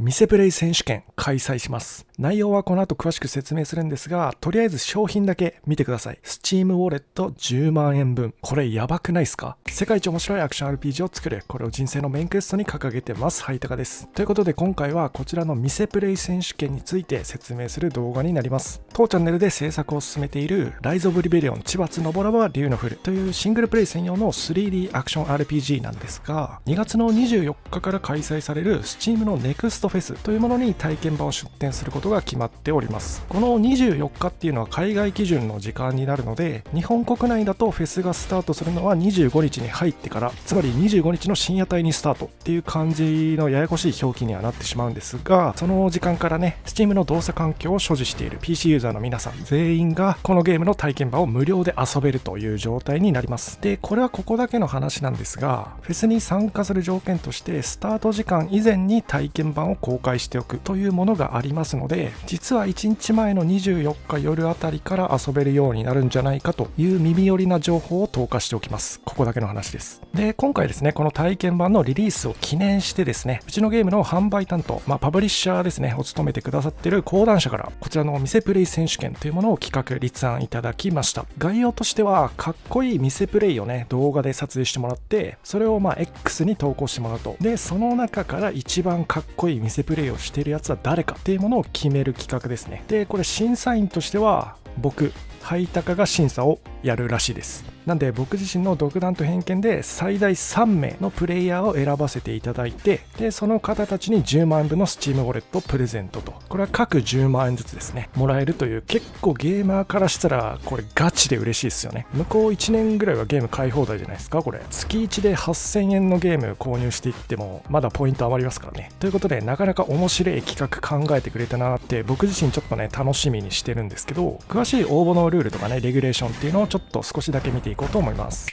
ミセプレイ選手権開催します。内容はこの後詳しく説明するんですが、とりあえず商品だけ見てください。Steam ウォレット10万円分。これやばくないですか？世界一面白いアクション RPG を作る。これを人生のメインクエストに掲げてます。はいたかです。ということで今回はこちらのミセプレイ選手権について説明する動画になります。当チャンネルで制作を進めている Rise of Rebellion 千葉のボラバ竜の降るというシングルプレイ専用の 3D アクション RPG なんですが、2月の24日から開催される Steam の NEXT フェスというものに体験版を出展することが決まっております。この24日っていうのは海外基準の時間になるので、日本国内だとフェスがスタートするのは25日に入ってから、つまり25日の深夜帯にスタートっていう感じのややこしい表記にはなってしまうんですが、その時間からね Steam の動作環境を所持している PC ユーザーの皆さん全員がこのゲームの体験版を無料で遊べるという状態になります。で、これはここだけの話なんですが、フェスに参加する条件としてスタート時間以前に体験版を公開しておくというものがありますので、実は1日前の24日夜あたりから遊べるようになるんじゃないかという耳寄りな情報を投下しておきます。ここだけの話です。で、今回ですね、この体験版のリリースを記念してですね、うちのゲームの販売担当、パブリッシャーですねを務めてくださっている講談社からこちらのミセプレイ選手権というものを企画立案いただきました。概要としてはかっこいいミセプレイをね動画で撮影してもらって、それをX に投稿してもらうと。で、その中から一番かっこいいミセプレイをしているやつは誰かっていうものを決める企画ですね。で、これ審査員としては僕ハイタカが審査をやるらしいです。なんで僕自身の独断と偏見で最大3名のプレイヤーを選ばせていただいて、でその方たちに10万円分の Steam ウォレットをプレゼントと、これは各10万円ずつですねもらえるという、結構ゲーマーからしたらこれガチで嬉しいですよね。向こう1年ぐらいはゲーム買い放題じゃないですか。これ月1で8000円のゲーム購入していってもまだポイント余りますからね。ということでなかなか面白い企画考えてくれたなって僕自身ちょっとね楽しみにしてるんですけど、詳しい応募のルールとかねレギュレーションっていうのをちょっと少しだけ見ていこうと思います。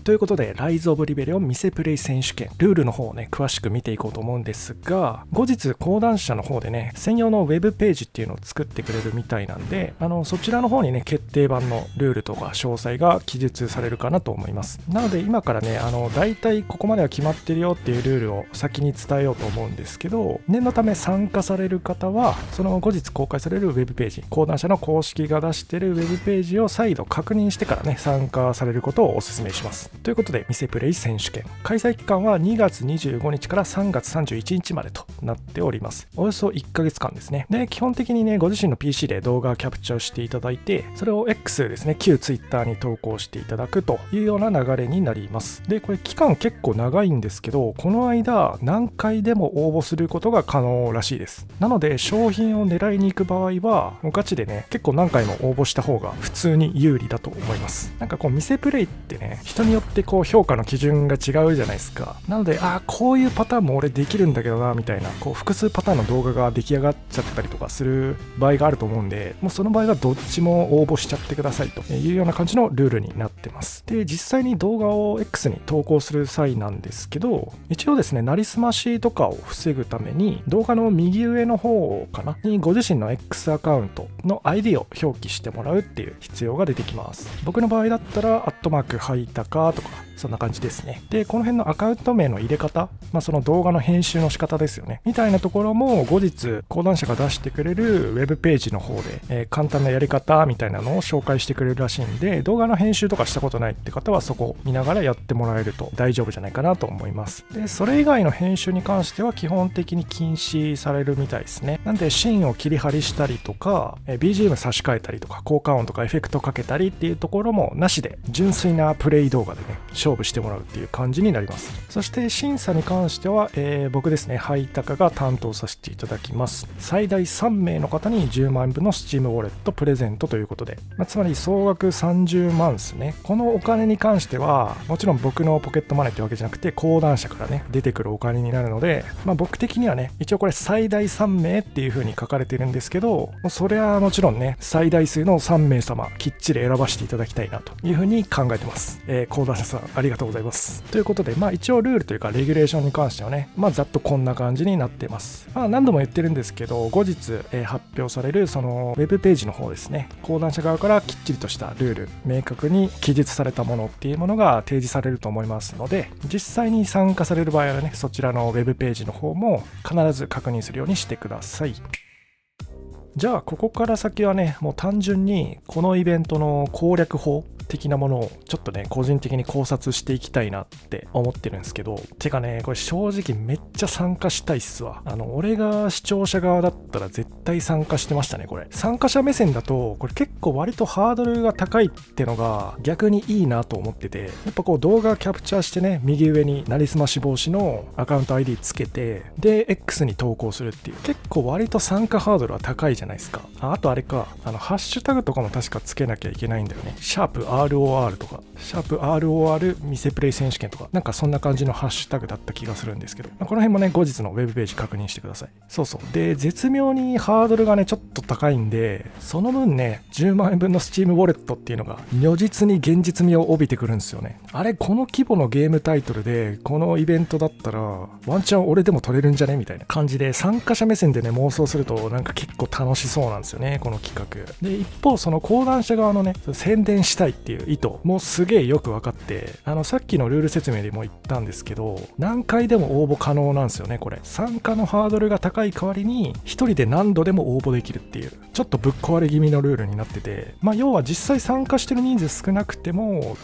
ということで、Rise of Rebellion ミセプレイ選手権、ルールの方をね、詳しく見ていこうと思うんですが、後日、講談社の方でね、専用のウェブページっていうのを作ってくれるみたいなんで、そちらの方にね、決定版のルールとか詳細が記述されるかなと思います。なので、今からね、大体ここまでは決まってるよっていうルールを先に伝えようと思うんですけど、念のため参加される方は、その後日公開されるウェブページ、講談社の公式が出してるウェブページを再度確認してからね、参加されることをお勧めします。ということでミセプレイ選手権開催期間は2月25日から3月31日までとなっております。およそ1ヶ月間ですね。で、基本的にねご自身の PC で動画をキャプチャーしていただいて、それを X ですね、旧 Twitter に投稿していただくというような流れになります。で、これ期間結構長いんですけど、この間何回でも応募することが可能らしいです。なので商品を狙いに行く場合はもうガチでね結構何回も応募した方が普通に有利だと思います。なんかこうミセプレイってね、人によってこう評価の基準が違うじゃないですか。なのでこういうパターンも俺できるんだけどなみたいな、こう複数パターンの動画が出来上がっちゃったりとかする場合があると思うんで、もうその場合はどっちも応募しちゃってくださいというような感じのルールになってます。で、実際に動画を X に投稿する際なんですけど、一応ですねなりすましとかを防ぐために動画の右上の方かなにご自身の X アカウントの ID を表記してもらうっていう必要が出てきます。僕の場合だったらハイタカとかそんな感じですね。で、この辺のアカウント名の入れ方、その動画の編集の仕方ですよねみたいなところも後日講談社が出してくれるウェブページの方で、簡単なやり方みたいなのを紹介してくれるらしいんで、動画の編集とかしたことないって方はそこを見ながらやってもらえると大丈夫じゃないかなと思います。で、それ以外の編集に関しては基本的に禁止されるみたいですね。なんでシーンを切り張りしたりとか BGM 差し替えたりとか効果音とかエフェクトかけたりっていうところもなしで、純粋なプレイ動画でね勝負してもらうっていう感じになります。そして審査に関しては、僕ですねハイタカが担当させていただきます。最大3名の方に10万円分の Steam ウォレットプレゼントということで、つまり総額30万ですね。このお金に関してはもちろん僕のポケットマネーってわけじゃなくて講談社からね出てくるお金になるので、僕的にはね一応これ最大3名っていう風に書かれてるんですけど、もうそれはもちろんね最大数の3名様きっちり選ばせていただきたいなという風に考えてます。講談談者さんありがとうございます。ということで、一応ルールというかレギュレーションに関してはね、ざっとこんな感じになっています。何度も言ってるんですけど、後日、発表されるそのウェブページの方ですね、講談社側からきっちりとしたルール、明確に記述されたものっていうものが提示されると思いますので、実際に参加される場合はね、そちらのウェブページの方も必ず確認するようにしてください。じゃあここから先はね、もう単純にこのイベントの攻略法的なものをちょっとね個人的に考察していきたいなって思ってるんですけど、てかねこれ正直めっちゃ参加したいっすわ。俺が視聴者側だったら絶対参加してましたね。これ参加者目線だとこれ結構割とハードルが高いってのが逆にいいなと思ってて、やっぱこう動画キャプチャーしてね、右上になりすまし防止のアカウント ID つけて、で X に投稿するっていう結構割と参加ハードルは高いじゃないですか。あとあれか、ハッシュタグとかも確かつけなきゃいけないんだよね。シャープ ROR とか、シャープ ROR 見せプレイ選手権とか、なんかそんな感じのハッシュタグだった気がするんですけど、この辺もね、後日のウェブページ確認してください。そうそう。で、絶妙にハードルがね、ちょっと高いんで、その分ね、10万円分の Steam ウォレットっていうのが、如実に現実味を帯びてくるんですよね。あれ、この規模のゲームタイトルで、このイベントだったら、ワンチャン俺でも取れるんじゃねみたいな感じで、参加者目線でね、妄想すると、なんか結構楽しそうなんですよね、この企画。で、一方、その講談社側のね、宣伝したいっていう意図もすげえよく分かって、さっきのルール説明でも言ったんですけど、何回でも応募可能なんですよね、これ。参加のハードルが高い代わりに、一人で何度でも応募できるっていう、ちょっとぶっ壊れ気味のルールになってて、要は実際参加してる人数少なくても、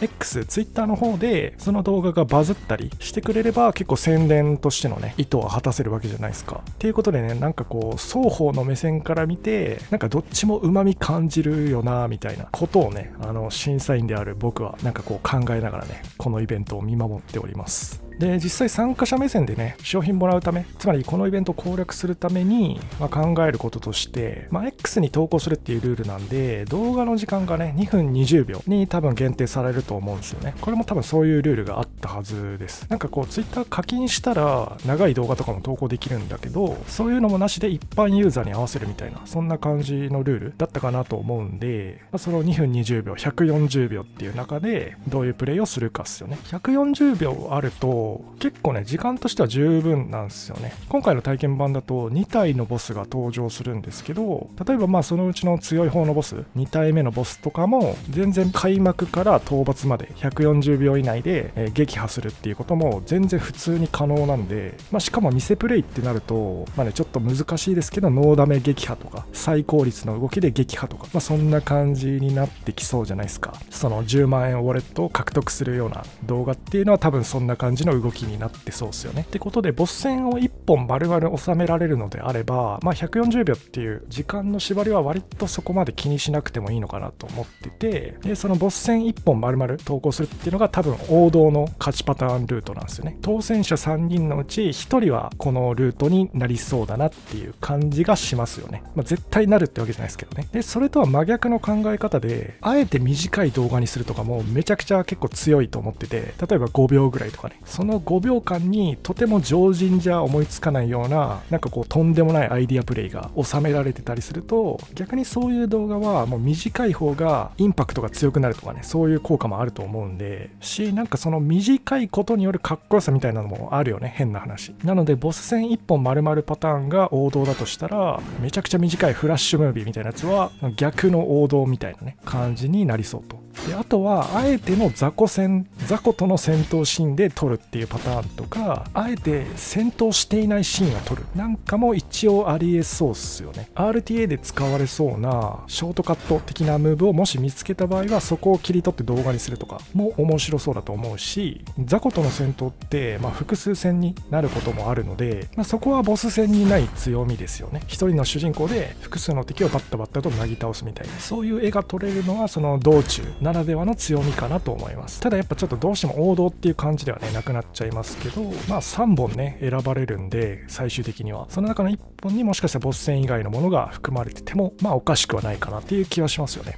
Twitter の方で、その動画がバズったりしてくれれば、結構宣伝としてのね、意図は果たせるわけじゃないですか。っていうことでね、なんかこう、双方の目線から見て、なんかどっちも旨味感じるよな、みたいなことをね、審査員である僕は、なんかこう考えながらね、このイベントを見守っております。で、実際参加者目線でね、商品もらうため、つまりこのイベントを攻略するために、考えることとして、X に投稿するっていうルールなんで、動画の時間がね、2分20秒に多分限定されると思うんですよね。これも多分そういうルールがあったはずです。なんかこう、Twitter 課金したら、長い動画とかも投稿できるんだけど、そういうのもなしで一般ユーザーに合わせるみたいな、そんな感じのルールだったかなと思うんで、その2分20秒、140秒っていう中で、どういうプレイをするかっすよね。140秒あると、結構ね時間としては十分なんですよね。今回の体験版だと2体のボスが登場するんですけど、例えばそのうちの強い方のボス、2体目のボスとかも全然開幕から討伐まで140秒以内で撃破するっていうことも全然普通に可能なんで、しかも見せプレイってなるとちょっと難しいですけど、ノーダメ撃破とか最高率の動きで撃破とか、そんな感じになってきそうじゃないですか。その10万円ウォレットを獲得するような動画っていうのは多分そんな感じの動きになってそうですよね。ってことで、ボス戦を1本丸々収められるのであれば、140秒っていう時間の縛りは割とそこまで気にしなくてもいいのかなと思ってて、でそのボス戦1本丸々投稿するっていうのが多分王道の勝ちパターンルートなんですよね。当選者3人のうち1人はこのルートになりそうだなっていう感じがしますよね。絶対なるってわけじゃないですけどね。でそれとは真逆の考え方で、あえて短い動画にするとかもめちゃくちゃ結構強いと思ってて、例えば5秒ぐらいとかね、その5秒間にとても常人じゃ思いつかないような、なんかこうとんでもないアイディアプレイが収められてたりすると、逆にそういう動画はもう短い方がインパクトが強くなるとかね、そういう効果もあると思うんで、なんかその短いことによるかっこよさみたいなのもあるよね、変な話。なのでボス戦1本丸々パターンが王道だとしたら、めちゃくちゃ短いフラッシュムービーみたいなやつは逆の王道みたいなね感じになりそうと。であとはあえての雑魚との戦闘シーンで撮るっていうパターンとか、あえて戦闘していないシーンを撮るなんかも一応ありえそうっすよね。 RTA で使われそうなショートカット的なムーブをもし見つけた場合は、そこを切り取って動画にするとかも面白そうだと思うし、雑魚との戦闘って複数戦になることもあるので、そこはボス戦にない強みですよね。一人の主人公で複数の敵をバッタバッタとなぎ倒すみたいな、そういう絵が撮れるのはその道中ならではの強みかなと思います。ただやっぱちょっとどうしても王道っていう感じではねなくなっちゃいますけど、3本ね選ばれるんで、最終的にはその中の1本にもしかしたらボス戦以外のものが含まれててもおかしくはないかなっていう気はしますよね。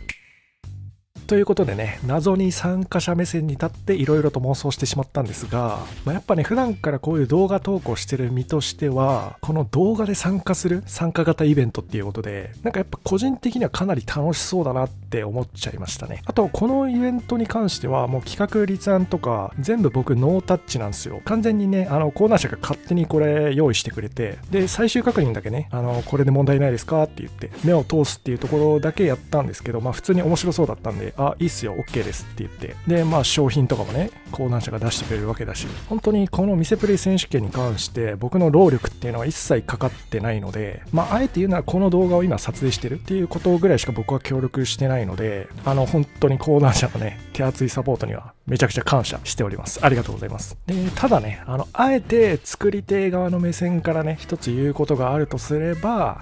ということでね、謎に参加者目線に立っていろいろと妄想してしまったんですが、やっぱね、普段からこういう動画投稿してる身としては、この動画で参加する参加型イベントっていうことで、なんかやっぱ個人的にはかなり楽しそうだなって思っちゃいましたね。あと、このイベントに関しては、もう企画立案とか、全部僕ノータッチなんですよ。完全にね、コーナー社が勝手にこれ用意してくれて、で、最終確認だけね、これで問題ないですかって言って、目を通すっていうところだけやったんですけど、普通に面白そうだったんで、いいっすよ、OK ですって言って、で、商品とかもね、コーナー社が出してくれるわけだし、本当にこの店プレイ選手権に関して僕の労力っていうのは一切かかってないので、あえて言うならこの動画を今撮影してるっていうことぐらいしか僕は協力してないので、本当にコーナー社のね、手厚いサポートにはめちゃくちゃ感謝しております。ありがとうございます。で、ただね、あえて作り手側の目線からね、一つ言うことがあるとすれば、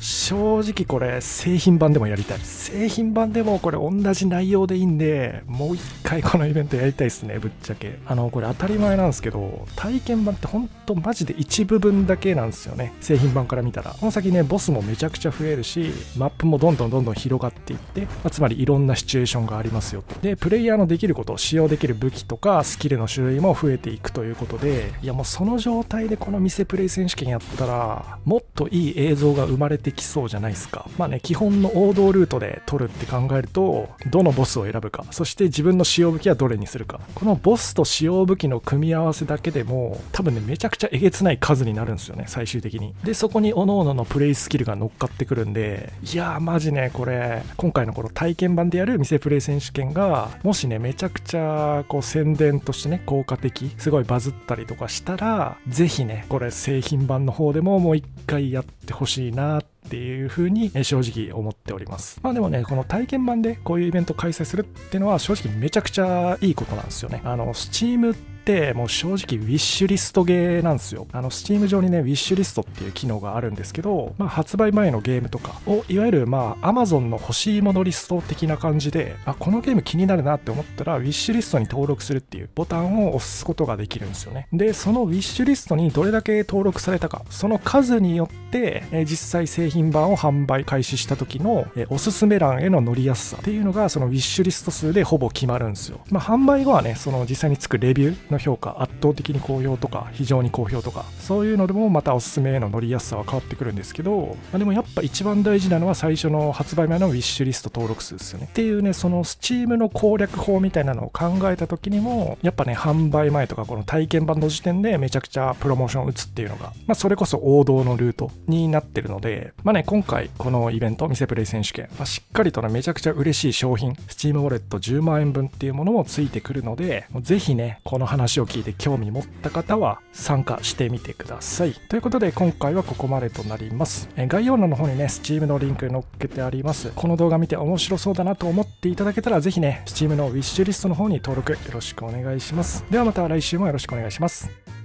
正直これ製品版でもやりたい。製品版でもこれ同じ内容でいいんで、もう一回このイベントやりたいですね、ぶっちゃけ。これ当たり前なんですけど、体験版ってほんとマジで一部分だけなんですよね。製品版から見たら。この先ね、ボスもめちゃくちゃ増えるし、マップもどんどん広がっていって、つまりいろんなシチュエーションがありますよと。で、プレイヤーのできること、使用できる武器とかスキルの種類も増えていくということで、いやもうその状態でこの店プレイ選手権やったら、もっといい映像が生まれてきそうじゃないですか。基本の王道ルートで取るって考えると、どのボスを選ぶか、そして自分の使用武器はどれにするか。このボスと使用武器の組み合わせだけでも、多分ね、めちゃくちゃえげつない数になるんですよね、最終的に。で、そこに各々のプレイスキルが乗っかってくるんで、いやーマジね、これ、今回のこの体験版でやる店プレイ選手権が、もしね、めちゃくちゃこう宣伝としてね、効果的、すごいバズったりとかしたら、ぜひね、これ製品版の方でももう一回やってほしいなっていう風に正直思っております。でもね、この体験版でこういうイベント開催するっていうのは正直めちゃくちゃいいことなんですよね。Steamってもう正直ウィッシュリストゲーなんですよ。Steam 上にね、ウィッシュリストっていう機能があるんですけど、発売前のゲームとかをいわゆるAmazon の欲しいものリスト的な感じで、このゲーム気になるなって思ったらウィッシュリストに登録するっていうボタンを押すことができるんですよね。で、そのウィッシュリストにどれだけ登録されたか、その数によって実際製品版を販売開始した時のおすすめ欄への載りやすさっていうのがそのウィッシュリスト数でほぼ決まるんですよ。販売後はね、その実際につくレビューの評価、圧倒的に好評とか非常に好評とか、そういうのでもまたおすすめへの載りやすさは変わってくるんですけど、でもやっぱ一番大事なのは最初の発売前のウィッシュリスト登録数ですよね。っていうね、その Steam の攻略法みたいなのを考えた時にも、やっぱね、販売前とかこの体験版の時点でめちゃくちゃプロモーションを打つっていうのが、それこそ王道のルートになってるので、今回このイベント、店プレイ選手権、しっかりとね、めちゃくちゃ嬉しい商品、Steam ウォレット10万円分っていうものもついてくるので、ぜひね、この話を聞いて興味持った方は参加してみてください。ということで今回はここまでとなります。概要欄の方にね、Steam のリンク載っけてあります。この動画見て面白そうだなと思っていただけたら、ぜひね、Steam のウィッシュリストの方に登録よろしくお願いします。ではまた来週もよろしくお願いします。